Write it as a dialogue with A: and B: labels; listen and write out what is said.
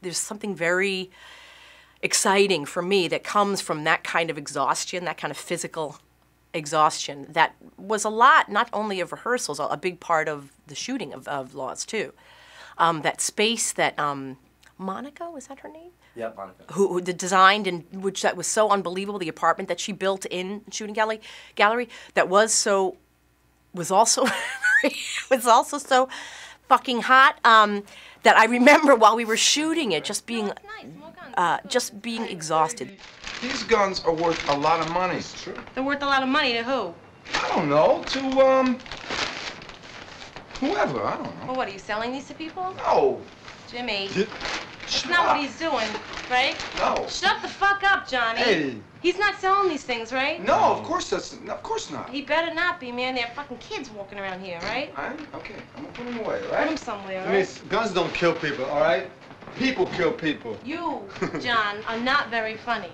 A: there's something very exciting for me that comes from that kind of exhaustion, that kind of physical exhaustion. That was a lot, not only of rehearsals, a big part of the shooting of Lost too. That space that Monica, was that her name?
B: Yeah, Monica.
A: Who designed, and which that was so unbelievable. The apartment that she built in Shooting Gallery that was also so fucking hot. That I remember while we were shooting it, just being exhausted.
C: These guns are worth a lot of money.
B: It's true.
D: They're worth a lot of money to who?
C: I don't know. To whoever. I don't know.
D: Well, what, are you selling these to people?
C: No.
D: Jimmy. That's not what he's doing, right?
C: No.
D: Shut the fuck up, Johnny.
C: Hey.
D: He's not selling these things, right?
C: No, of course not.
D: He better not be, man. There are fucking kids walking around here, right?
C: Okay, I'm gonna put them away, all right?
D: Put them somewhere,
B: I mean,
D: right?
B: guns don't kill people, all right? People kill people.
D: You, John, are not very funny.